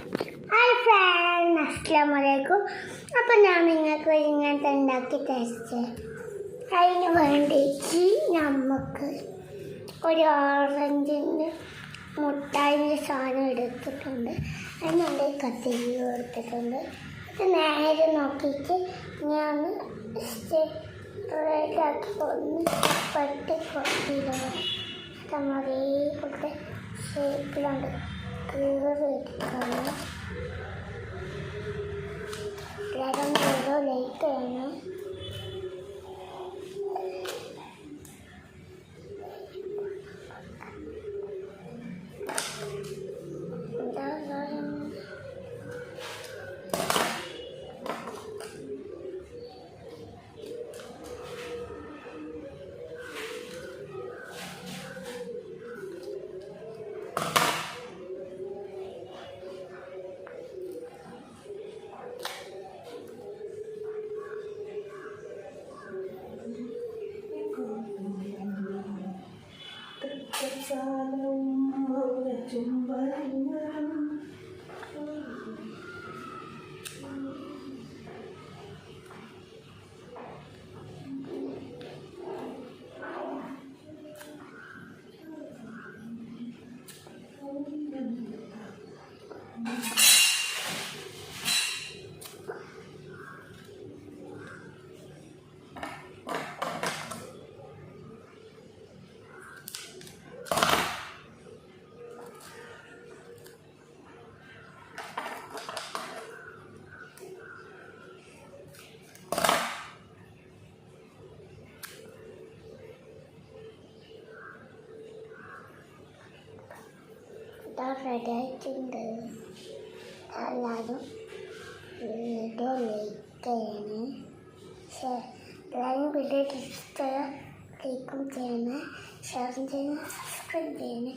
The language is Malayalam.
ഹായ് ഫ്രണ്ട്, അസ്സലാമലൈക്കും. അപ്പം ഞാൻ നിങ്ങൾക്ക് ഇങ്ങനത്തെ ഉണ്ടാക്കി തരച്ച് അതിന് വേണ്ടിയിട്ട് നമുക്ക് ഒരു ഓറഞ്ചിൻ്റെ മുട്ടായിൻ്റെ സാധനം എടുത്തിട്ടുണ്ട്. അതിനുണ്ട് കത്തിരി എടുത്തിട്ടുണ്ട്. അത് നേരെ നോക്കിയിട്ട് ഞാൻ റെഡാക്കി ഒന്ന് പട്ടി കൊട്ടിയിടുക. നമ്മൾ ഈ ഷേപ്പിലുണ്ട് കീറിയെടുക്കണം. എല്ലാവരും വീഡിയോ ലൈക്ക് ചെയ്യണം. റെഡി ആയിട്ടുണ്ട്. എല്ലാവരും വീഡിയോ ലൈക്ക് ചെയ്യണേ, എല്ലാവരും വീഡിയോ ഇഷ്ടമായ ലൈക്കും ചെയ്യണേ, ഷെയറും ചെയ്യണേ, സബ്സ്ക്രൈബ് ചെയ്യണേ.